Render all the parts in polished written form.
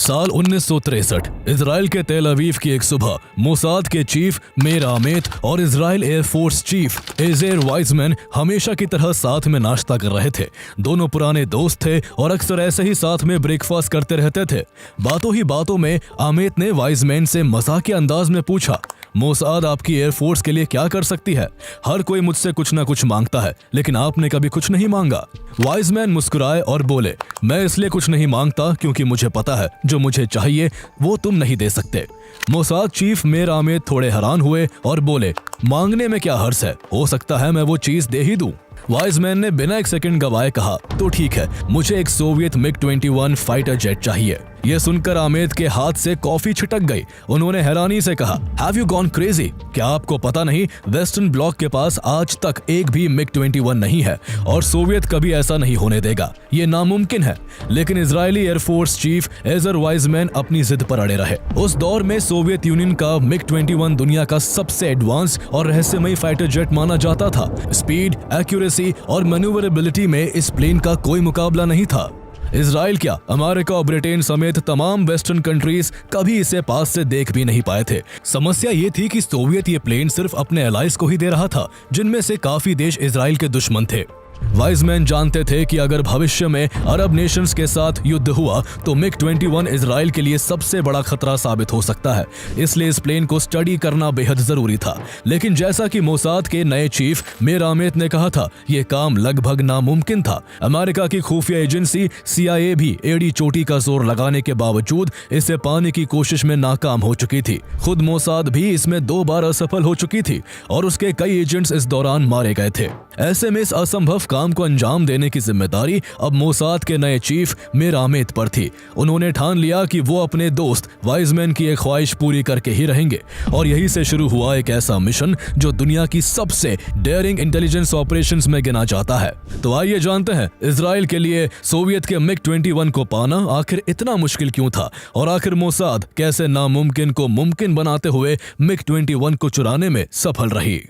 साल 1963 इजराइल के तेल अवीव की एक सुबह मोसाद के चीफ मेर आमेत और इजराइल एयरफोर्स चीफ एजेर वाइजमैन हमेशा की तरह साथ में नाश्ता कर रहे थे। दोनों पुराने दोस्त थे और अक्सर ऐसे ही साथ में ब्रेकफास्ट करते रहते थे। बातों ही बातों में आमेत ने वाइजमैन से मजाकिया अंदाज में पूछा, मोसाद आपकी एयरफोर्स के लिए क्या कर सकती है? हर कोई मुझसे कुछ ना कुछ मांगता है, लेकिन आपने कभी कुछ नहीं मांगा। वाइजमैन मुस्कुराए और बोले, मैं इसलिए कुछ नहीं मांगता क्योंकि मुझे पता है जो मुझे चाहिए वो तुम नहीं दे सकते। मोसाद चीफ मेर आमेद थोड़े हैरान हुए और बोले, मांगने में क्या हर्ज है, हो सकता है मैं वो चीज दे ही दूं। वाइजमैन ने बिना एक सेकंड गवाए कहा, तो ठीक है, मुझे एक सोवियत MiG-21 फाइटर जेट चाहिए। यह सुनकर आमेद के हाथ से कॉफी छिटक गई। उन्होंने हैरानी से कहा, हैव यू गॉन क्रेजी? क्या आपको पता नहीं वेस्टर्न ब्लॉक के पास आज तक एक भी MiG-21 नहीं है और सोवियत कभी ऐसा नहीं होने देगा, ये नामुमकिन है। लेकिन Israeli air force chief Ezer Weizman अपनी जिद पर अड़े रहे। उस दौर में सोवियत यूनियन का MiG-21 दुनिया का सबसे एडवांस और रहस्यमयी फाइटर जेट माना जाता था। स्पीड, एक्यूरेसी और मैन्यूवरेबिलिटी में इस प्लेन का कोई मुकाबला नहीं था। इजराइल क्या, अमेरिका और ब्रिटेन समेत तमाम वेस्टर्न कंट्रीज कभी इसे पास से देख भी नहीं पाए थे। समस्या ये थी कि सोवियत ये प्लेन सिर्फ अपने एलाइज को ही दे रहा था, जिनमें से काफी देश इजराइल के दुश्मन थे। वाइजमैन जानते थे कि अगर भविष्य में अरब नेशंस के साथ युद्ध हुआ तो MiG-21 इजराइल के लिए सबसे बड़ा खतरा साबित हो सकता है, इसलिए इस प्लेन को स्टडी करना बेहद जरूरी था। लेकिन जैसा कि मोसाद के नए चीफ मेर आमेद ने कहा था, यह काम लगभग नामुमकिन था। अमेरिका की खुफिया एजेंसी CIA भी एड़ी चोटी का जोर लगाने के बावजूद इसे पाने की कोशिश में नाकाम हो चुकी थी। खुद मोसाद भी इसमें 2 बार असफल हो चुकी थी और उसके कई एजेंट्स इस दौरान मारे गए थे। ऐसे में इस असंभव काम को अंजाम देने की जिम्मेदारी अब मोसाद के नए चीफ मेर आमेद पर थी। उन्होंने ठान लिया कि वो अपने दोस्त वाइजमैन की एक ख्वाहिश पूरी करके ही रहेंगे और यही से शुरू हुआ एक ऐसा मिशन जो दुनिया की सबसे डेयरिंग इंटेलिजेंस ऑपरेशंस में गिना जाता है। तो आइए जानते हैं, इजराइल के लिए सोवियत के MiG-21 को पाना आखिर इतना मुश्किल क्यों था और आखिर मोसाद कैसे नामुमकिन को मुमकिन बनाते हुए MiG-21 को चुराने में सफल रही।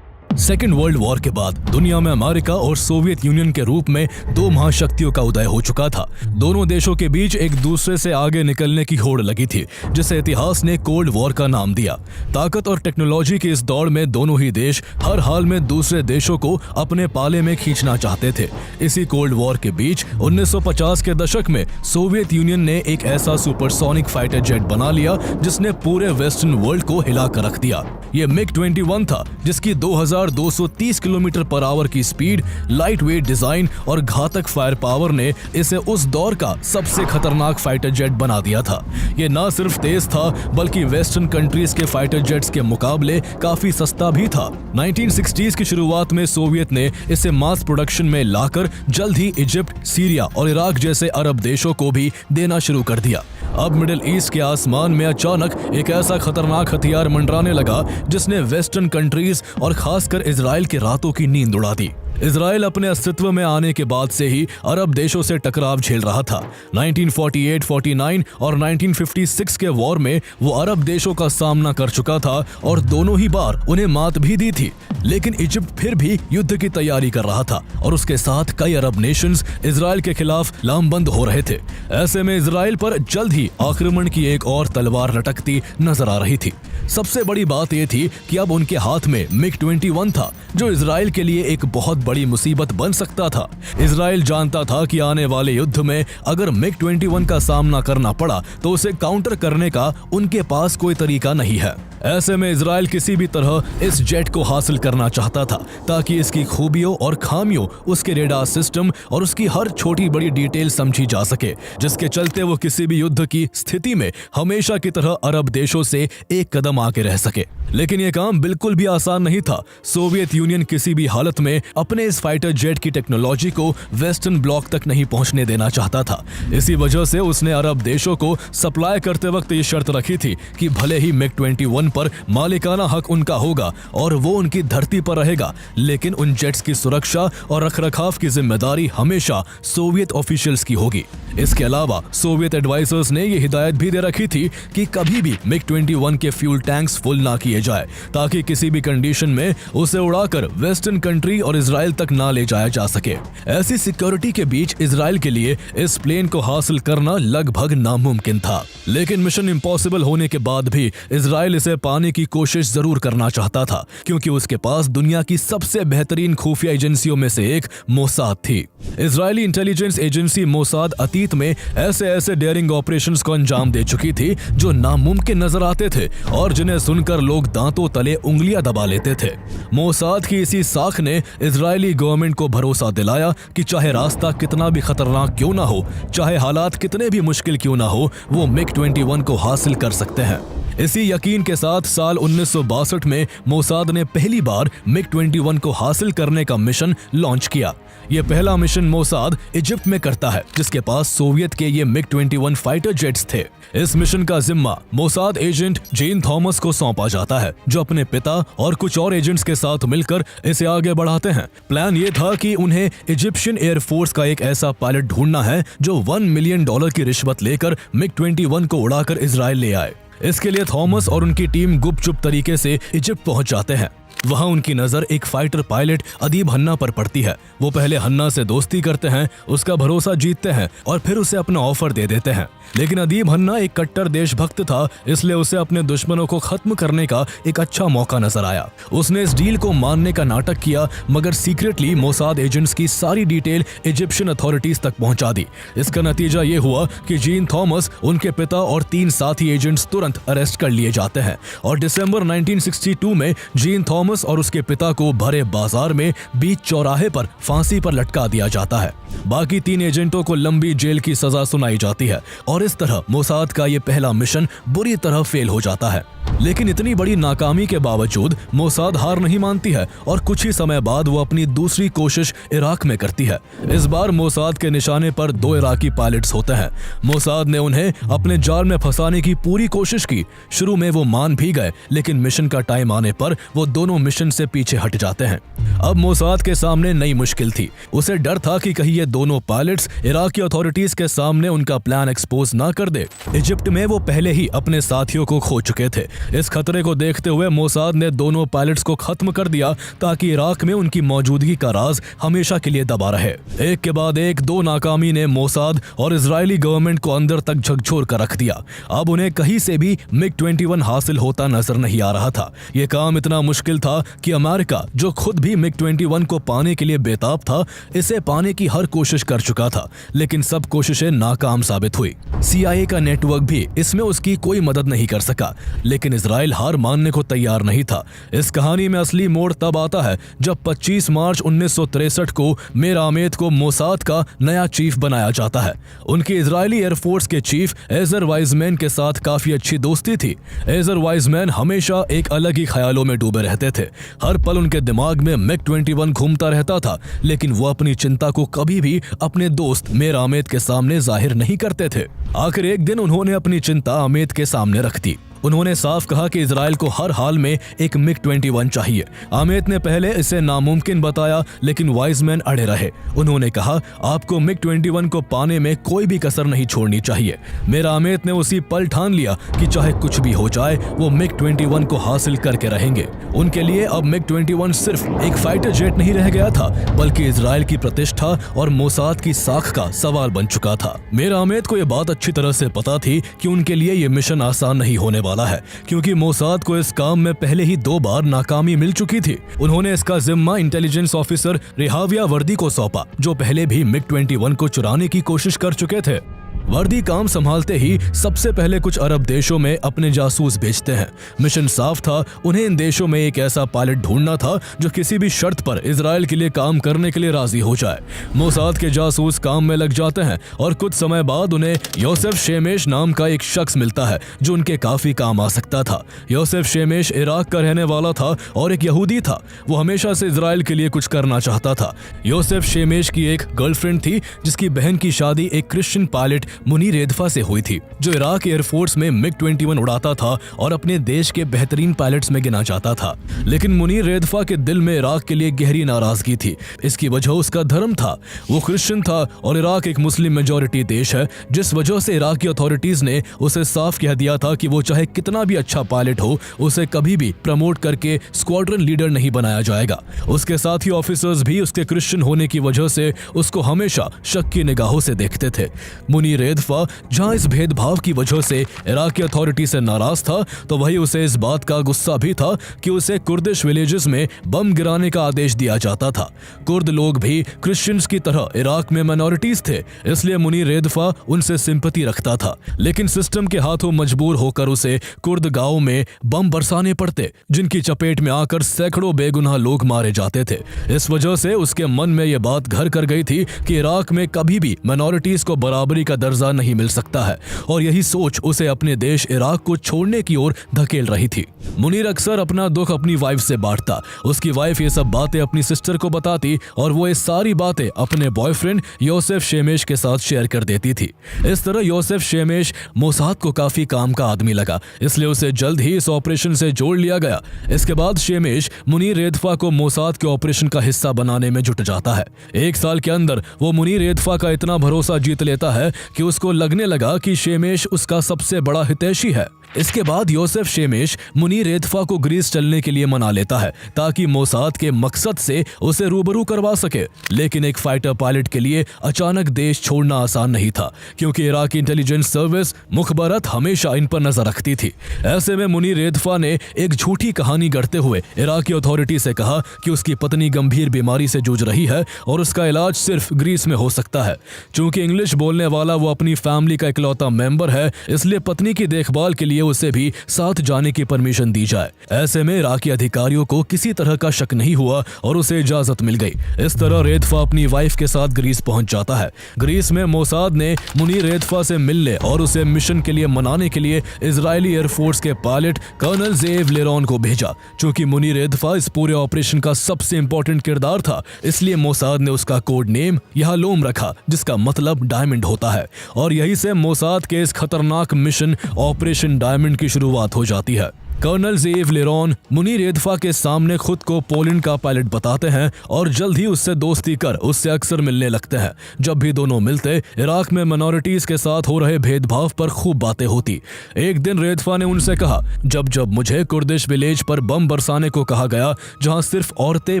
सेकेंड वर्ल्ड वॉर के बाद दुनिया में अमेरिका और सोवियत यूनियन के रूप में 2 महाशक्तियों का उदय हो चुका था। दोनों देशों के बीच एक दूसरे से आगे निकलने की होड़ लगी थी, जिसे इतिहास ने कोल्ड वॉर का नाम दिया। ताकत और टेक्नोलॉजी की इस दौड़ में दोनों ही देश हर हाल में दूसरे देशों को अपने पाले में खींचना चाहते थे। इसी कोल्ड वॉर के बीच 1950 के दशक में सोवियत यूनियन ने एक ऐसा सुपरसोनिक फाइटर जेट बना लिया जिसने पूरे वेस्टर्न वर्ल्ड को हिला कर रख दिया। ये MiG-21 था, जिसकी 2230 किलोमीटर पर आवर की स्पीड, लाइट वेट डिजाइन और घातक फायर पावर ने इसे उस दौर का सबसे खतरनाक फाइटर जेट बना दिया था। ये ना सिर्फ तेज था बल्कि वेस्टर्न कंट्रीज के फाइटर जेट्स के मुकाबले काफी सस्ता भी था। 1960s की शुरुआत में सोवियत ने इसे मास प्रोडक्शन में लाकर जल्द ही इजिप्ट, सीरिया और इराक जैसे अरब देशों को भी देना शुरू कर दिया। अब मिडिल ईस्ट के आसमान में अचानक एक ऐसा खतरनाक हथियार मंडराने लगा जिसने वेस्टर्न कंट्रीज और खासकर इजराइल के रातों की नींद उड़ा दी। इजराइल अपने अस्तित्व में आने के बाद से ही अरब देशों से टकराव झेल रहा था। 1948-49 और 1956 के वॉर में वो अरब देशों का सामना कर चुका था और दोनों ही बार उन्हें मात भी दी थी। लेकिन इजिप्ट फिर भी युद्ध की तैयारी कर रहा था और उसके साथ कई अरब नेशंस इजराइल के खिलाफ लामबंद हो रहे थे। ऐसे में इजराइल पर जल्द ही आक्रमण की एक और तलवार लटकती नजर आ रही थी। सबसे बड़ी बात यह थी कि अब उनके हाथ में MiG-21 था, जो इजराइल के लिए एक बहुत बड़ी मुसीबत बन सकता था। इजराइल जानता था कि आने वाले युद्ध में अगर MiG-21 का सामना करना पड़ा तो उसे काउंटर करने का उनके पास कोई तरीका नहीं है। ऐसे में इजराइल किसी भी तरह इस जेट को हासिल करना चाहता था ताकि इसकी खूबियों और खामियों, उसके रेडार सिस्टम और उसकी हर छोटी बड़ी डिटेल समझी जा सके, जिसके चलते वो किसी भी युद्ध की स्थिति में हमेशा की तरह अरब देशों से एक कदम आगे रह सके। लेकिन यह काम बिल्कुल भी आसान नहीं था। सोवियत यूनियन किसी भी हालत में अपने इस फाइटर जेट की टेक्नोलॉजी को वेस्टर्न ब्लॉक तक नहीं पहुंचने देना चाहता था। इसी वजह से उसने अरब देशों को सप्लाई करते वक्त ये शर्त रखी थी कि भले ही MiG-21 पर मालिकाना हक उनका होगा और वो उनकी धरती पर रहेगा, लेकिन उन जेट्स की सुरक्षा और रखरखाव की जिम्मेदारी हमेशा सोवियत ऑफिशियल्स की होगी। इसके अलावा सोवियत एडवाइजर्स ने ये हिदायत भी दे रखी थी कि कभी भी MiG-21 के फ्यूल टैंक्स फुल ना किए जाए, ताकि किसी भी कंडीशन में उसे उड़ाकर वेस्टर्न कंट्री और इजराइल तक ना ले जाया जा सके। ऐसी सिक्योरिटी के बीच इजराइल के लिए इस प्लेन को हासिल करना लगभग नामुमकिन था, लेकिन मिशन इम्पॉसिबल होने के बाद भी इजराइल इसे पाने की कोशिश जरूर करना चाहता था, क्योंकि उसके पास दुनिया की सबसे बेहतरीन खुफिया एजेंसियों में से एक मोसाद थी। इजरायली इंटेलिजेंस एजेंसी मोसाद अतीत में ऐसे डेयरिंग ऑपरेशंस को अंजाम दे चुकी थी जो नामुमकिन नजर आते थे और जिन्हें सुनकर लोग दांतों तले उंगलियां दबा लेते थे। मोसाद की इसी साख ने इजरायली गवर्नमेंट को भरोसा दिलाया कि चाहे रास्ता कितना भी खतरनाक क्यों ना हो, चाहे हालात कितने भी मुश्किल क्यों ना हो, वो MiG-21 को हासिल कर सकते हैं। इसी यकीन के साथ साल 1962 में मोसाद ने पहली बार MiG-21 को हासिल करने का मिशन लॉन्च किया। यह पहला मिशन मोसाद इजिप्ट में करता है, जिसके पास सोवियत के ये MiG-21 फाइटर जेट्स थे। इस मिशन का जिम्मा मोसाद एजेंट जीन थॉमस को सौंपा जाता है, जो अपने पिता और कुछ और एजेंट्स के साथ मिलकर इसे आगे बढ़ाते हैं। प्लान ये था कि उन्हें इजिप्शियन एयरफोर्स का एक ऐसा पायलट ढूंढना है जो $1 मिलियन की रिश्वत लेकर MiG-21 को उड़ाकर इजराइल ले आए। इसके लिए थॉमस और उनकी टीम गुपचुप तरीके से इजिप्ट पहुंच जाते हैं। वहां उनकी नजर एक फाइटर पायलट अदीब हन्ना पर पड़ती है। वो पहले हन्ना से दोस्ती करते हैं, उसका भरोसा जीतते हैं और फिर उसे अपना ऑफर दे देते हैं। लेकिन अदीब हन्ना एक कट्टर देशभक्त था, इसलिए उसे अपने दुश्मनों को खत्म करने का एक अच्छा मौका नजर आया। उसने इस डील को मानने का नाटक किया, मगर सीक्रेटली मोसाद एजेंट्स की सारी डिटेल इजिप्शियन अथॉरिटीज तक पहुंचा दी। इसका नतीजा ये हुआ कि जीन थॉमस, उनके पिता और 3 साथी एजेंट्स तुरंत अरेस्ट कर लिए जाते हैं और दिसंबर 1962 में जीन थॉमस और उसके पिता को भरे बाजार में बीच चौराहे पर फांसी पर लटका दिया जाता है। बाकी 3 एजेंटों को लंबी जेल की सजा सुनाई जाती है और इस तरह मोसाद का ये पहला मिशन बुरी तरह फेल हो जाता है। लेकिन इतनी बड़ी नाकामी के बावजूद मोसाद हार नहीं मानती है और कुछ ही समय बाद वो अपनी दूसरी कोशिश इराक में करती है। इस बार मोसाद के निशाने पर 2 इराकी पायलट्स होते हैं। मोसाद ने उन्हें अपने जाल में फंसाने की पूरी कोशिश की। शुरू में वो मान भी गए, लेकिन मिशन का टाइम आने पर वो दोनों मिशन से पीछे हट जाते हैं। अब मोसाद के सामने नई मुश्किल थी। उसे डर था कि कहीं ये दोनों पायलट्स इराकी अथॉरिटीज के सामने उनका प्लान एक्सपोज ना कर दे। इजिप्ट में वो पहले ही अपने साथियों को खो चुके थे। इस खतरे को देखते हुए मोसाद ने दोनों पायलट्स को खत्म कर दिया, ताकि इराक में उनकी मौजूदगी का राज हमेशा के लिए दबा रहे। एक के बाद एक 2 नाकामी ने मोसाद और इजरायली गवर्नमेंट को अंदर तक झकझोर कर रख दिया। अब उन्हें कहीं से भी MiG-21 हासिल होता नजर नहीं आ रहा था। यह काम इतना मुश्किल था कि अमेरिका, जो खुद भी MiG-21 को पाने के लिए बेताब था, इसे पाने की हर कोशिश कर चुका था, लेकिन सब कोशिशें नाकाम साबित हुई। CIA का नेटवर्क भी इसमें उसकी कोई मदद नहीं कर सका, लेकिन इजराइल हार मानने को तैयार नहीं था। इस कहानी में असली मोड़ तब आता है जब 25 मार्च 1963 को मेर आमेद को मोसाद का नया चीफ बनाया जाता है। उनकी इजरायली एयरफोर्स के चीफ एजर वाइजमैन के साथ काफी अच्छी दोस्ती थी। एजर वाइजमैन हमेशा एक अलग ही ख्यालों में डूबे रहते थे। हर पल उनके दिमाग में MiG-21 घूमता रहता था, लेकिन वो अपनी चिंता को कभी भी अपने दोस्त मेर आमेद के सामने जाहिर नहीं करते थे। आखिर एक दिन उन्होंने अपनी चिंता आमेद के सामने रख दी। उन्होंने साफ कहा कि इजराइल को हर हाल में एक MiG-21 चाहिए। आमेद ने पहले इसे नामुमकिन बताया, लेकिन वाइजमैन अड़े रहे। उन्होंने कहा, आपको MiG-21 को पाने में कोई भी कसर नहीं छोड़नी चाहिए। मेरा आमेद ने उसी पल ठान लिया कि चाहे कुछ भी हो जाए, वो MiG-21 को हासिल करके रहेंगे। उनके लिए अब MiG-21 सिर्फ एक फाइटर जेट नहीं रह गया था, बल्कि इजराइल की प्रतिष्ठा और मोसाद की साख का सवाल बन चुका था। मेरा आमेद को यह बात अच्छी तरह से पता थी कि उनके लिए ये मिशन आसान नहीं होने वाला है, क्योंकि मोसाद को इस काम में पहले ही 2 बार नाकामी मिल चुकी थी। उन्होंने इसका जिम्मा इंटेलिजेंस ऑफिसर रेहाविया वर्दी को सौंपा, जो पहले भी MiG-21 को चुराने की कोशिश कर चुके थे। वर्दी काम संभालते ही सबसे पहले कुछ अरब देशों में अपने जासूस भेजते हैं। मिशन साफ था, उन्हें इन देशों में एक ऐसा पायलट ढूंढना था जो किसी भी शर्त पर इजराइल के लिए काम करने के लिए राजी हो जाए। मोसाद के जासूस काम में लग जाते हैं और कुछ समय बाद उन्हें योसेफ शेमेश नाम का एक शख्स मिलता है जो उनके काफी काम आ सकता था। योसेफ शेमेश इराक का रहने वाला था और एक यहूदी था। वो हमेशा से इजराइल के लिए कुछ करना चाहता था। योसेफ शेमेश की एक गर्लफ्रेंड थी जिसकी बहन की शादी एक क्रिश्चियन पायलट मुनीर रेदफा से हुई थी, जो इराक एयरफोर्स में MiG-21 उड़ाता था और अपने देश के बेहतरीन पायलट्स में गिना जाता था। लेकिन मुनीर रेदफा के दिल में इराक के लिए गहरी नाराजगी थी। इसकी वजह उसका धर्म था। वो क्रिश्चियन था और इराक एक मुस्लिम मेजॉरिटी देश है, जिस वजह से इराकी अथॉरिटीज ने उसे साफ कह दिया था कि वो चाहे कितना भी अच्छा पायलट हो, उसे कभी भी प्रमोट करके स्क्वाड्रन लीडर नहीं बनाया जाएगा। उसके साथी ऑफिसर्स भी उसके क्रिश्चियन होने की वजह से उसको हमेशा शक की निगाहों से देखते थे। मुनीर रेदफा जहां इस भेदभाव की वजह से इराकी अथॉरिटी से नाराज था, तो वही उसे इस बात का गुस्सा भी था कि उसे कुर्दिश विलेजेस में बम गिराने का आदेश दिया जाता था। कुर्द लोग भी क्रिश्चियंस की तरह इराक में माइनॉरिटीज थे, इसलिए मुनीर रेदफा उनसे सिंपैथी रखता था। लेकिन सिस्टम के हाथों मजबूर होकर उसे कुर्द गांव में बम बरसाने पड़ते, जिनकी चपेट में आकर सैकड़ों बेगुनाह लोग मारे जाते थे। इस वजह से उसके मन में यह बात घर कर गई थी कि इराक में कभी भी माइनॉरिटीज को बराबरी का दर्जा नहीं मिल सकता है, और यही सोच उसे अपने देश इराक को छोड़ने की ओर धकेल रही थी। मुनीर अक्सर अपना दुख अपनी वाइफ से बांटता। उसकी वाइफ ये सब बातें अपनी सिस्टर को बताती और वो ये सारी बातें अपने बॉयफ्रेंड योसेफ शेमेश के साथ शेयर कर देती थी। इस तरह योसेफ शेमेश मोसाद को काफी काम का आदमी लगा, इसलिए उसे जल्द ही इस ऑपरेशन से जोड़ लिया गया। इसके बाद शेमेश मुनीर रेदफा को मोसाद के ऑपरेशन का हिस्सा बनाने में जुट जाता है। 1 साल के अंदर वो मुनीर रेदफा का इतना भरोसा जीत लेता है कि उसको लगने लगा कि शेमेश उसका सबसे बड़ा हितैषी है। इसके बाद योसेफ शेमेश मुनीर रेदफा को ग्रीस चलने के लिए मना लेता है, ताकि मोसाद के मकसद से उसे रूबरू करवा सके। लेकिन एक फाइटर पायलट के लिए अचानक देश छोड़ना आसान नहीं था, क्योंकि इराकी इंटेलिजेंस सर्विस मुखबरत हमेशा इन पर नजर रखती थी। ऐसे में मुनीर रेदफा ने एक झूठी कहानी गढ़ते हुए इराकी अथॉरिटी से कहा कि उसकी पत्नी गंभीर बीमारी से जूझ रही है और उसका इलाज सिर्फ ग्रीस में हो सकता है। चूंकि इंग्लिश बोलने वाला वो अपनी फैमिली का इकलौता मेंबर है, इसलिए पत्नी की देखभाल के लिए उसे भी साथ जाने की परमिशन दी जाए। ऐसे में इराकी अधिकारियों को किसी तरह का शक नहीं हुआ और उसे इजाजत मिल गई। इस तरह रेदफा अपनी वाइफ के साथ ग्रीस पहुंच जाता है। ग्रीस में मोसाद ने मुनीर रेदफा से मिलने और उसे मिशन के लिए मनाने के लिए इजरायली एयरफोर्स के पायलट कर्नल ज़ेव लेरॉन को भेजा। चूंकि मुनीर रेदफा इस पूरे ऑपरेशन का सबसे इंपॉर्टेंट किरदार था, इसलिए मोसाद ने उसका कोड नेम यहालोम रखा, जिसका मतलब डायमंड होता है। और यही से मोसाद के इस खतरनाक मिशन ऑपरेशन डायमंड की शुरुआत हो जाती है। कर्नल ज़ेव लेरॉन मुनीर रेदफा के सामने खुद को पोलैंड का पायलट बताते हैं और जल्द ही उससे दोस्ती कर उससे अक्सर मिलने लगते हैं। जब भी दोनों मिलते, इराक में माइनॉरिटीज के साथ हो रहे भेदभाव पर खूब बातें होती। एक दिन रेदफा ने उनसे कहा, जब जब मुझे कुर्दिश विलेज पर बम बरसाने को कहा गया, जहां सिर्फ औरतें,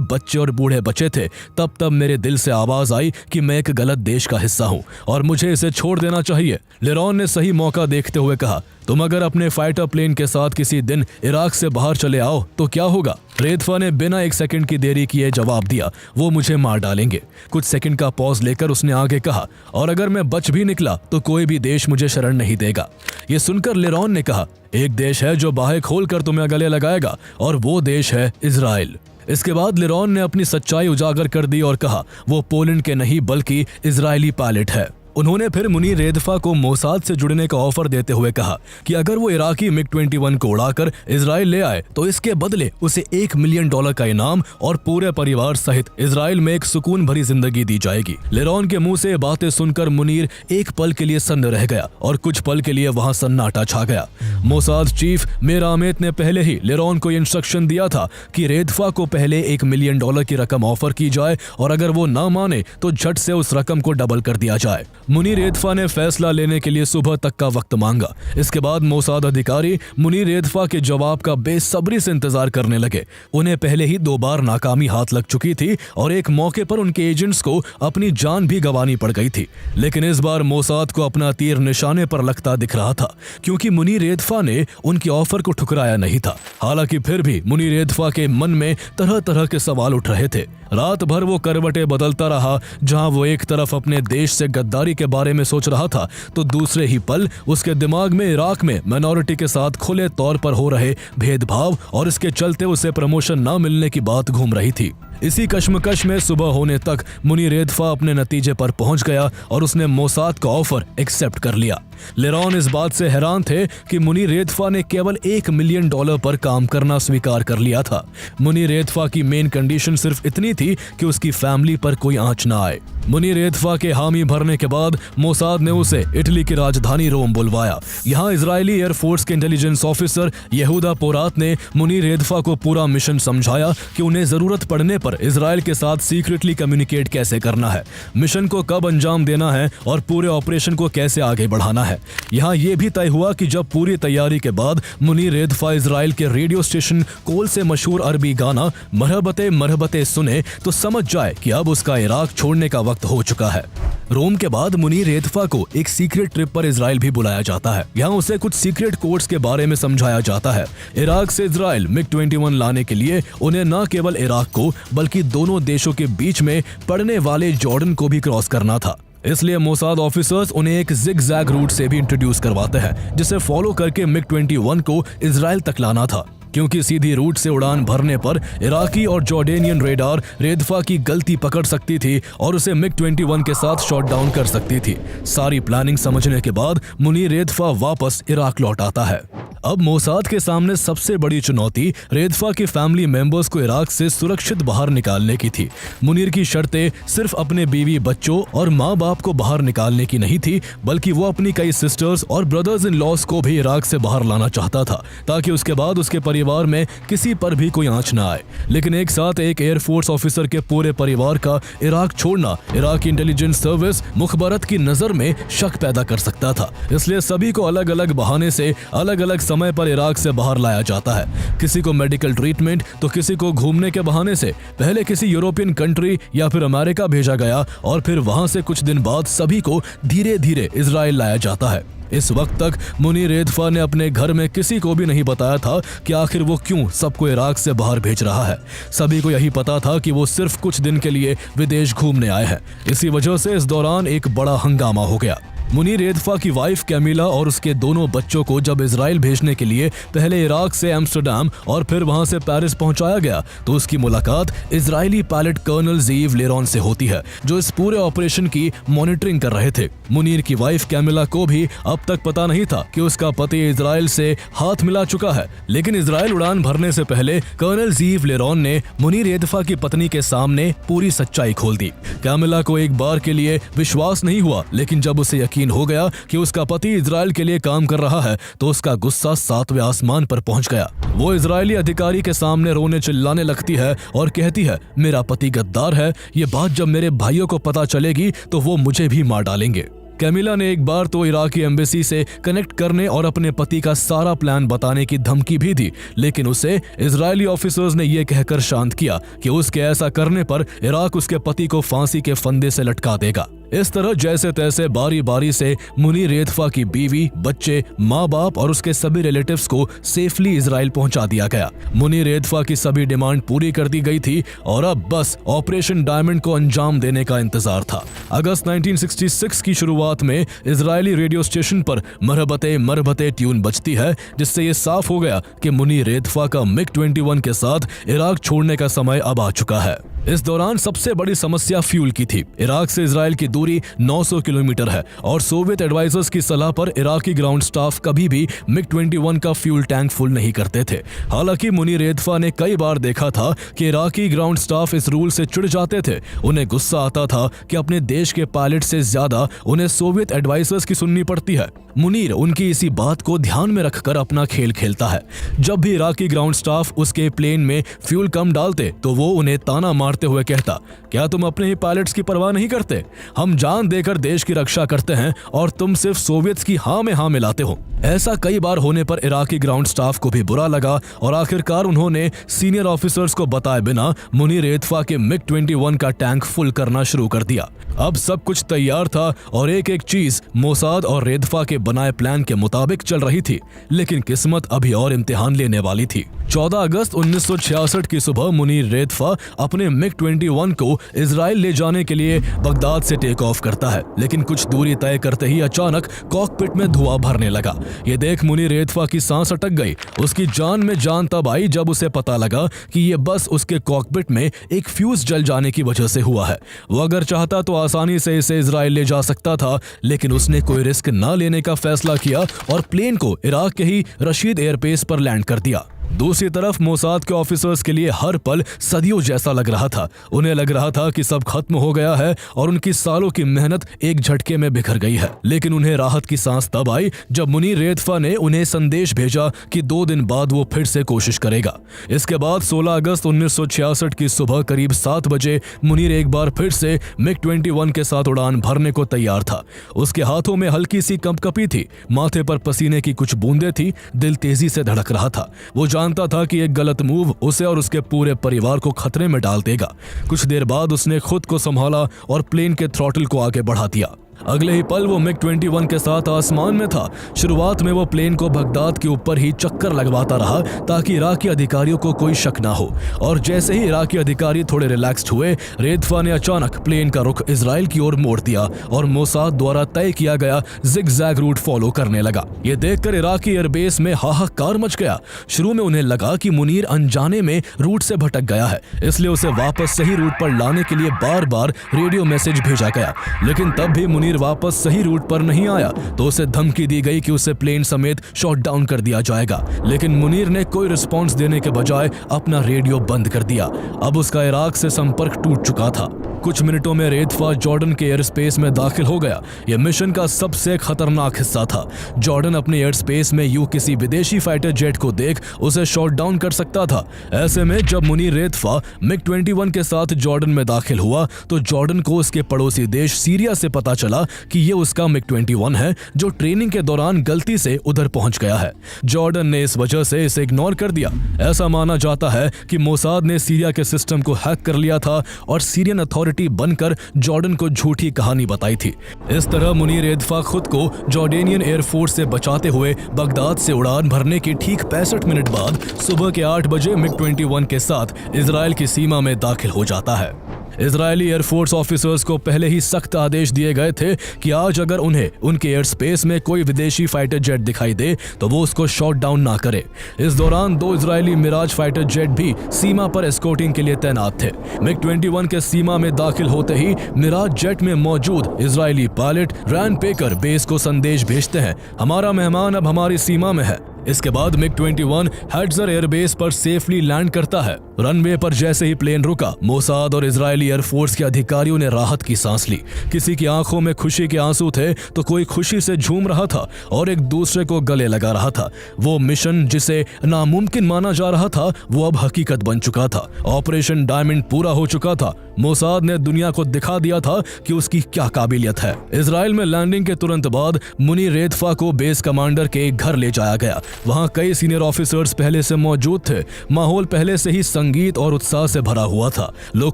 बच्चे और बूढ़े बचे थे, तब तब मेरे दिल से आवाज आई कि मैं एक गलत देश का हिस्सा हूं और मुझे इसे छोड़ देना चाहिए। लेरॉन ने सही मौका देखते हुए कहा, तुम अगर अपने फाइटर प्लेन के साथ किसी दिन इराक से बाहर चले आओ तो क्या होगा? रेदफा ने बिना 1 सेकंड की देरी किए जवाब दिया, वो मुझे मार डालेंगे। कुछ सेकंड का पॉज लेकर उसने आगे कहा, और अगर मैं बच भी निकला तो कोई भी देश मुझे शरण नहीं देगा। ये सुनकर लेरॉन ने कहा, एक देश है जो बाहें खोलकर तुम्हें गले लगाएगा, और वो देश है इजराइल। इसके बाद लेरॉन ने अपनी सच्चाई उजागर कर दी और कहा, वो पोलैंड के नहीं बल्कि इजरायली पायलट है। उन्होंने फिर मुनीर रेदफा को मोसाद से जुड़ने का ऑफर देते हुए कहा कि अगर वो इराकी MiG-21 को उड़ाकर इजराइल ले आए तो इसके बदले उसे $1 मिलियन का इनाम और पूरे परिवार सहित इजराइल में एक सुकून भरी जिंदगी दी जाएगी। लेरॉन के मुंह से बातें सुनकर मुनीर एक पल के लिए सन्न रह गया और कुछ पल के लिए वहां सन्नाटा छा गया। मोसाद चीफ मेरामेत ने पहले ही लेरॉन को इंस्ट्रक्शन दिया था कि रेदफा को पहले $1 मिलियन की रकम ऑफर की जाए और अगर वो ना माने तो झट से उस रकम को डबल कर दिया जाए। मुनीर रेदफा ने फैसला लेने के लिए सुबह तक का वक्त मांगा। इसके बाद मोसाद अधिकारी मुनीर रेदफा के जवाब का बेसब्री से इंतजार करने लगे। उन्हें पहले ही 2 बार नाकामी हाथ लग चुकी थी और एक मौके पर उनके एजेंट्स को अपनी जान भी गंवानी पड़ गई थी। लेकिन इस बार मोसाद को अपना तीर निशाने पर लगता दिख रहा था, क्योंकि मुनीर रेदफा ने उनकी ऑफर को ठुकराया नहीं था। हालांकि फिर भी मुनीर रेदफा के मन में तरह तरह के सवाल उठ रहे थे। रात भर वो करवटें बदलता रहा। जहां वो एक तरफ अपने देश से गद्दारी के बारे में सोच रहा था, तो दूसरे ही पल उसके दिमाग में इराक में माइनॉरिटी के साथ खुले तौर पर हो रहे भेदभाव और इसके चलते उसे प्रमोशन न मिलने की बात घूम रही थी। इसी कश्मकश में सुबह होने तक मुनीर रेदफा अपने नतीजे पर पहुंच गया और उसने मोसाद का ऑफर एक्सेप्ट कर लिया। लेरॉन इस बात से हैरान थे कि मुनीर रेदफा ने केवल $1 मिलियन पर काम करना स्वीकार कर लिया था। मुनीर रेदफा की मेन कंडीशन सिर्फ इतनी थी कि उसकी फैमिली पर कोई आंच ना आए। मुनीर रेदफा के हामी भरने के बाद मोसाद ने उसे इटली की राजधानी रोम बुलवाया। यहाँ इजरायली एयरफोर्स के इंटेलिजेंस ऑफिसर यहूदा पोरात ने मुनीर रेदफा को पूरा मिशन समझाया कि उन्हें जरूरत पड़ने पर इजराइल के साथ सीक्रेटली कम्युनिकेट कैसे करना है, मिशन को कब अंजाम देना है और पूरे ऑपरेशन को कैसे आगे बढ़ाना है। यहाँ ये भी तय हुआ कि जब पूरी तैयारी के बाद मुनीर रेदफा इजराइल के रेडियो स्टेशन कोल से मशहूर अरबी गाना मरहबते मरहबते सुने तो समझ जाए कि अब उसका इराक छोड़ने का वक्त हो चुका है। रोम के बाद मुनीर रेदफा को एक सीक्रेट ट्रिप पर इजराइल भी बुलाया जाता है। यहाँ उसे कुछ सीक्रेट कोड्स के बारे में समझाया जाता है। इराक से इजराइल MiG-21 लाने के लिए उन्हें न केवल इराक को बल्कि दोनों देशों के बीच में पड़ने वाले जॉर्डन को भी क्रॉस करना था। इसलिए मोसाद ऑफिसर्स उन्हें एक जिग-जैग रूट से भी इंट्रोड्यूस करवाते हैं, जिसे फॉलो करके MiG-21 को इजराइल तक लाना था, क्योंकि सीधी रूट से उड़ान भरने पर इराकी और जॉर्डेनियन रेडार रेदफा की गलती पकड़ सकती थी और उसे MiG-21 के साथ शॉट डाउन कर सकती थी। सारी प्लानिंग समझने के बाद मुनीर रेदफा वापस इराक लौट आता है। अब मोसाद के सामने सबसे बड़ी चुनौती रेदफा के फैमिली मेंबर्स को इराक से सुरक्षित बाहर निकालने की थी। मुनीर की शर्तें सिर्फ अपने बीवी बच्चों और माँ बाप को बाहर निकालने की नहीं थी, बल्कि वो अपनी कई सिस्टर्स और ब्रदर्स इन लॉस को भी इराक से बाहर लाना चाहता था, ताकि उसके बाद उसके परिवार में किसी पर भी कोई आंच न आए। लेकिन एक साथ एक एयरफोर्स ऑफिसर के पूरे परिवार का इराक छोड़ना इराक की इंटेलिजेंस सर्विस मुखबरत की नजर में शक पैदा कर सकता था। इसलिए सभी को अलग अलग बहाने से अलग अलग समय पर इराक से बाहर लाया जाता है। किसी को मेडिकल ट्रीटमेंट तो किसी को घूमने के बहाने से पहले किसी यूरोपियन कंट्री या फिर अमेरिका भेजा गया और फिर वहां से कुछ दिन बाद सभी को धीरे धीरे इजराइल लाया जाता है। इस वक्त तक मुनीर रेदफा ने अपने घर में किसी को भी नहीं बताया था कि आखिर वो क्यों सबको इराक से बाहर भेज रहा है। सभी को यही पता था कि वो सिर्फ कुछ दिन के लिए विदेश घूमने आए हैं। इसी वजह से इस दौरान एक बड़ा हंगामा हो गया। मुनीर रेदफा की वाइफ कैमिला और उसके दोनों बच्चों को जब इजराइल भेजने के लिए पहले इराक से एम्स्टर्डम और फिर वहां से पेरिस पहुंचाया गया, तो उसकी मुलाकात इजरायली पायलट कर्नल ज़ीव लेरॉन से होती है, जो इस पूरे ऑपरेशन की मॉनिटरिंग कर रहे थे। मुनीर की वाइफ कैमिला को भी अब तक पता नहीं था कि उसका पति इजराइल से हाथ मिला चुका है, लेकिन इजराइल उड़ान भरने से पहले कर्नल ज़ीव लेरॉन ने मुनीर रेदफा की पत्नी के सामने पूरी सच्चाई खोल दी। कैमिला को एक बार के लिए विश्वास नहीं हुआ, लेकिन जब उसे यकीन हो गया कि उसका पति इजराइल के लिए काम कर रहा है, तो उसका गुस्सा 7वें आसमान पर पहुंच गया। वो इजरायली अधिकारी के सामने रोने चिल्लाने लगती है और कहती है, मेरा पति गद्दार है, ये बात जब मेरे भाइयों को पता चलेगी तो वो मुझे भी मार डालेंगे। कैमिला ने एक बार तो इराकी एम्बेसी से कनेक्ट करने और अपने पति का सारा प्लान बताने की धमकी भी दी, लेकिन उसे इजरायली ऑफिसर्स ने यह कहकर शांत किया कि उसके ऐसा करने पर इराक उसके पति को फांसी के फंदे से लटका देगा। इस तरह जैसे तैसे बारी बारी से मुनीर रेदफा की बीवी, बच्चे, माँ बाप और उसके सभी रिलेटिव्स को सेफली इजराइल पहुंचा दिया गया। मुनीर रेदफा की सभी डिमांड पूरी कर दी गई थी और अब बस ऑपरेशन डायमंड को अंजाम देने का इंतजार था। अगस्त 1966 की शुरुआत में इजरायली रेडियो स्टेशन पर मरहबते मरहबते ट्यून बजती है, जिससे ये साफ हो गया कि मुनीर रेदफा का MiG-21 के साथ इराक छोड़ने का समय अब आ चुका है। इस दौरान सबसे बड़ी समस्या फ्यूल की थी। इराक से इजराइल की दूरी 900 किलोमीटर है और सोवियत एडवाइजर्स की सलाह पर इराकी ग्राउंड स्टाफ कभी भी MiG-21 का फ्यूल टैंक फुल नहीं करते थे। हालांकि मुनीर रेदफा ने कई बार देखा था कि इराकी ग्राउंड स्टाफ इस रूल से चिढ़ जाते थे। उन्हें गुस्सा आता था कि अपने देश के पायलट से ज्यादा उन्हें सोवियत एडवाइजर्स की सुननी पड़ती है। मुनीर उनकी इसी बात को ध्यान में रखकर अपना खेल खेलता है। जब भी इराकी ग्राउंड स्टाफ उसके प्लेन में फ्यूल कम डालते तो वो उन्हें ताना मारते हुए कहता, क्या तुम अपने ही पायलट्स की परवाह नहीं करते? हम जान देकर देश की रक्षा करते हैं और तुम सिर्फ सोवियट्स की हाँ में हाँ मिलाते हो। ऐसा कई बार होने पर इराकी ग्राउंड स्टाफ को भी बुरा लगा और आखिरकार उन्होंने सीनियर ऑफिसर्स को बताए बिना मुनीर रेदफा के MiG-21 का टैंक फुल करना शुरू कर दिया। अब सब कुछ तैयार था और एक एक चीज मोसाद और रेदफा के बनाए प्लान के मुताबिक चल रही थी, लेकिन किस्मत अभी और इम्तिहान लेने वाली थी। 14 अगस्त 1966 की सुबह मुनीर रेदफा अपने MiG-21 को इजराइल ले जाने के लिए बगदाद से टेक ऑफ करता है, लेकिन कुछ दूरी तय करते ही अचानक कॉकपिट में धुआं भरने लगा। ये देख मुनीर रेतफा की सांस अटक गई। उसकी जान में जान तब आई जब उसे पता लगा कि ये बस उसके कॉकपिट में एक फ्यूज जल जाने की वजह से हुआ है। वो अगर चाहता तो आसानी से इसे इजराइल ले जा सकता था, लेकिन उसने कोई रिस्क न लेने का फैसला किया और प्लेन को इराक के ही रशीद एयरबेस पर लैंड कर दिया। दूसरी तरफ मोसाद के ऑफिसर्स के लिए हर पल सदियों जैसा लग रहा था। उन्हें लग रहा था कि सब खत्म हो गया है और उनकी सालों की मेहनत एक झटके में बिखर गई है। लेकिन उन्हें राहत की सांस तब आई जब मुनीर रेतफा ने उन्हें संदेश भेजा कि 2 दिन बाद वो फिर से कोशिश करेगा। इसके बाद 16 अगस्त 1966 की सुबह करीब 7 बजे मुनीर एक बार फिर से MiG-21 के साथ उड़ान भरने को तैयार था। उसके हाथों में हल्की सी कंपकपी थी, माथे पर पसीने की कुछ बूंदें थी, दिल तेजी से धड़क रहा था। वो जानता था कि एक गलत मूव उसे और उसके पूरे परिवार को खतरे में डाल देगा। कुछ देर बाद उसने खुद को संभाला और प्लेन के थ्रॉटल को आगे बढ़ा दिया। अगले ही पल वो MiG-21 के साथ आसमान में था। शुरुआत में वो प्लेन को बगदाद के ऊपर ही चक्कर लगवाता रहा ताकि इराकी अधिकारियों को कोई शक ना हो, और जैसे ही इराकी अधिकारी थोड़े रिलैक्स्ड हुए, रेतफा ने अचानक प्लेन का रुख इजराइल की ओर मोड़ दिया और मोसाद द्वारा तय किया गया जिग-जैग रूट फॉलो करने लगा। ये देखकर इराकी एयरबेस में हाहाकार मच गया। शुरू में उन्हें लगा कि मुनीर अनजाने में रूट से भटक गया है, इसलिए उसे वापस सही रूट पर लाने के लिए बार बार रेडियो मैसेज भेजा गया। लेकिन तब भी मुनीर वापस सही रूट पर नहीं आया तो उसे धमकी दी गई कि उसे प्लेन समेत शॉट डाउन कर दिया जाएगा। लेकिन मुनीर ने कोई रिस्पॉन्स देने के बजाय अपना रेडियो बंद कर दिया। अब उसका इराक से संपर्क टूट चुका था। कुछ मिनटों में रेतफा जॉर्डन के एयर स्पेस में दाखिल हो गया। यह मिशन का सबसे खतरनाक हिस्सा था। जॉर्डन अपने एयर स्पेस में यूं किसी विदेशी फाइटर जेट को देख उसे शॉट डाउन कर सकता था। ऐसे में जब मुनीर रेतफा MiG-21 के साथ जॉर्डन में दाखिल हुआ तो जॉर्डन को उसके पड़ोसी देश सीरिया से पता चला कि ये उसका MiG-21 है जो ट्रेनिंग के दौरान गलती से उधर पहुंच गया है। जॉर्डन ने इस वजह से इसे इग्नोर कर दिया। ऐसा माना जाता है कि मोसाद ने सीरिया के सिस्टम को हैक कर लिया था और सीरियन अथॉरिटी बनकर जॉर्डन को झूठी कहानी बताई थी। इस तरह मुनीर रेतफा खुद को जॉर्डेनियन एयरफोर्स से बचाते हुए बगदाद से उड़ान भरने के ठीक 65 मिनट बाद सुबह के 8 बजे MiG-21 के साथ इजराइल की सीमा में दाखिल हो जाता है। इजरायली एयरफोर्स ऑफिसर्स को पहले ही सख्त आदेश दिए गए थे कि आज अगर उन्हें उनके एयर स्पेस में कोई विदेशी फाइटर जेट दिखाई दे तो वो उसको शॉट डाउन ना करे। इस दौरान 2 इजरायली मिराज फाइटर जेट भी सीमा पर एस्कॉर्टिंग के लिए तैनात थे। MiG-21 के सीमा में दाखिल होते ही मिराज जेट में मौजूद इजरायली पायलट रैन पेकर बेस को संदेश भेजते हैं, हमारा मेहमान अब हमारी सीमा में है। इसके बाद MiG-21 हेड्जर एयरबेस पर सेफली लैंड करता है। रनवे पर जैसे ही प्लेन रुका, मोसाद और इजरायली एयरफोर्स के अधिकारियों ने राहत की सांस ली। किसी की आंखों में खुशी के आंसू थे तो कोई खुशी से झूम रहा था और एक दूसरे को गले लगा रहा था। वो मिशन जिसे नामुमकिन माना जा रहा था वो अब हकीकत बन चुका था। ऑपरेशन डायमंड पूरा हो चुका था। मोसाद ने दुनिया को दिखा दिया था कि उसकी क्या काबिलियत है। इजराइल में लैंडिंग के तुरंत बाद मुनीर रेतफा को बेस कमांडर के घर ले जाया गया। वहां कई सीनियर ऑफिसर्स पहले से मौजूद थे। माहौल पहले से ही संगीत और उत्साह से भरा हुआ था। लोग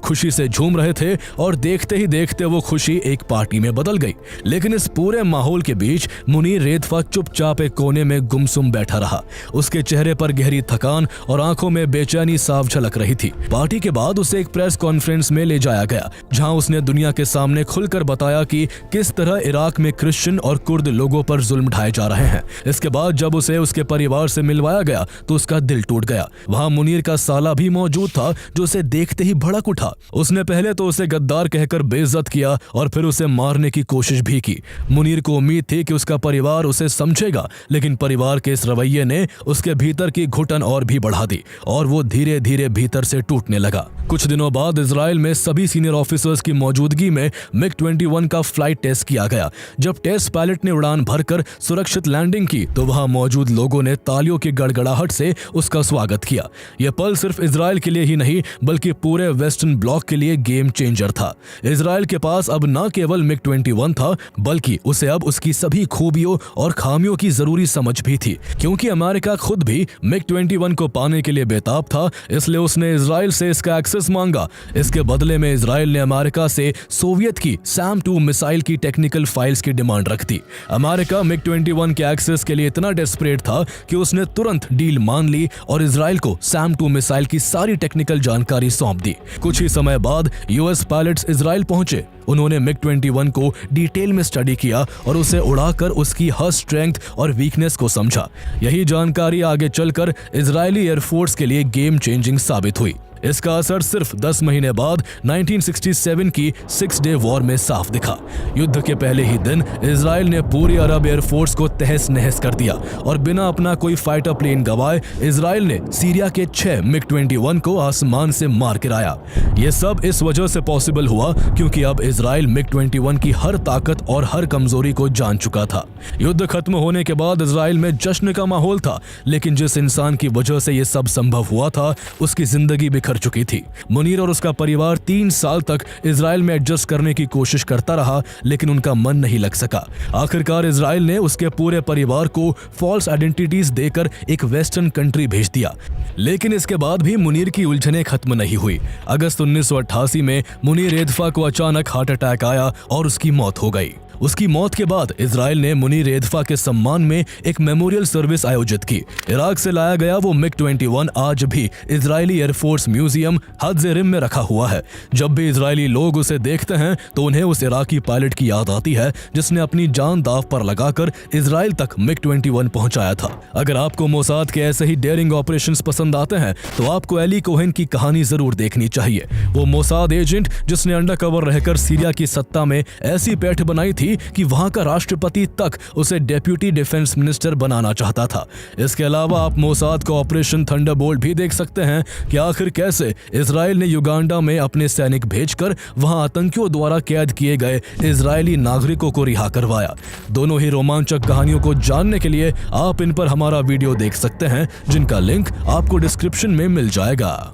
खुशी से झूम रहे थे और देखते ही देखते वो खुशी एक पार्टी में बदल गई। लेकिन इस पूरे माहौल के बीच मुनीर रेतफा चुपचाप एक कोने में गुमसुम बैठा रहा। उसके चेहरे पर गहरी थकान और आंखों में बेचैनी साफ झलक रही थी। पार्टी के बाद उसे एक प्रेस कॉन्फ्रेंस में ले जाया गया जहां उसने दुनिया के सामने खुलकर बताया कि किस तरह इराक में क्रिश्चियन और कुर्द लोगों पर जुल्म ढाए जा रहे हैं। इसके बाद जब उसे उसके परिवार से मिलवाया गया तो उसका दिल टूट गया। वहां मुनीर का साला भी मौजूद था जो उसे देखते ही भड़क उठा। उसने पहले तो उसे गद्दार कहकर बेइज्जत किया और फिर उसे मारने की कोशिश भी की। मुनीर को उम्मीद थी कि उसका परिवार उसे समझेगा, लेकिन परिवार के इस रवैये ने उसके भीतर की घुटन और भी बढ़ा दी और वो धीरे धीरे भीतर से टूटने लगा। कुछ दिनों बाद इजराइल में सभी सीनियर ऑफिसर्स की मौजूदगी में MiG-21 का फ्लाइट टेस्ट किया गया। जब टेस्ट पायलट ने उड़ान भरकर सुरक्षित लैंडिंग की तो वहां मौजूद लोगों ने तालियों की गड़गड़ाहट से उसका स्वागत किया। यह पल सिर्फ इजराइल के लिए ही नहीं बल्कि पूरे वेस्टर्न ब्लॉक के लिए गेम चेंजर था। इजराइल के पास अब न केवल MiG-21 था बल्कि उसे अब उसकी सभी खूबियों और खामियों की जरूरी समझ भी थी। क्योंकि अमेरिका खुद भी MiG-21 को पाने के लिए बेताब था, इसलिए उसने इजराइल से इसका एक्सेस मांगा। इसके बदले बदले में इजराइल ने अमेरिका से सोवियत की SAM-2 मिसाइल की टेक्निकल फाइल्स की डिमांड रख दी। अमेरिका MiG-21 के एक्सेस के लिए इतना डेस्परेट था कि उसने तुरंत डील मान ली और इजराइल को SAM-2 मिसाइल की सारी टेक्निकल जानकारी सौंप दी। कुछ ही समय बाद यूएस पायलट्स इजराइल पहुंचे। उन्होंने MiG-21 को डिटेल में स्टडी किया और उसे उड़ाकर उसकी हर स्ट्रेंथ और वीकनेस को समझा। यही जानकारी आगे चलकर इजरायली एयरफोर्स के लिए गेम चेंजिंग साबित हुई। इसका असर सिर्फ 10 महीने बाद 1967 की 6 डे वॉर में साफ दिखा। युद्ध के पहले ही दिन इजराइल ने पूरी अरब एयरफोर्स को तहस नहस कर दिया और बिना अपना कोई फाइटर प्लेन गवाए इजराइल ने सीरिया के 6 MiG-21 को आसमान से मार गिराया। ये सब इस वजह से पॉसिबल हुआ क्योंकि अब इजराइल MiG-21 की हर ताकत और हर कमजोरी को जान चुका था। युद्ध खत्म होने के बाद इजराइल में जश्न का माहौल था, लेकिन जिस इंसान की वजह से ये सब संभव हुआ था उसकी जिंदगी बिखर चुकी थी। मुनीर और उसका परिवार 3 साल तक इजराइल में एडजस्ट करने की कोशिश करता रहा, लेकिन उनका मन नहीं लग सका। आखिरकार इजराइल ने उसके पूरे परिवार को फॉल्स आइडेंटिटीज देकर एक वेस्टर्न कंट्री भेज दिया। लेकिन इसके बाद भी मुनीर की उलझनें खत्म नहीं हुई। अगस्त 1988 में मुनीर एदफा को अचानक हार्ट अटैक आया और उसकी मौत हो गई। उसकी मौत के बाद इजराइल ने मुनीर एदफा के सम्मान में एक मेमोरियल सर्विस आयोजित की। इराक से लाया गया वो MiG-21 आज भी इजरायली एयरफोर्स म्यूजियम हद-ए-रिम में रखा हुआ है। जब भी इजरायली लोग उसे देखते हैं तो उन्हें उस इराकी पायलट की याद आती है जिसने अपनी जान दांव पर लगाकर इजराइल तक MiG-21 पहुंचाया था। अगर आपको मोसाद के ऐसे ही डेयरिंग ऑपरेशंस पसंद आते हैं तो आपको एली कोहेन की कहानी जरूर देखनी चाहिए। वो मोसाद एजेंट जिसने अंडरकवर रहकर सीरिया की सत्ता में ऐसी पैठ बनाई थी कि वहां का राष्ट्रपति तक उसे डेप्यूटी डिफेंस मिनिस्टर बनाना चाहता था। इसके अलावा आप मोसाद का ऑपरेशन थंडरबोल्ट भी देख सकते हैं कि आखिर कैसे इजराइल ने युगांडा में अपने सैनिक भेजकर वहां आतंकियों द्वारा कैद किए गए इजरायली नागरिकों को रिहा करवाया। दोनों ही रोमांचक कहानियों को जानने के लिए आप इन पर हमारा वीडियो देख सकते हैं, जिनका लिंक आपको डिस्क्रिप्शन में मिल जाएगा।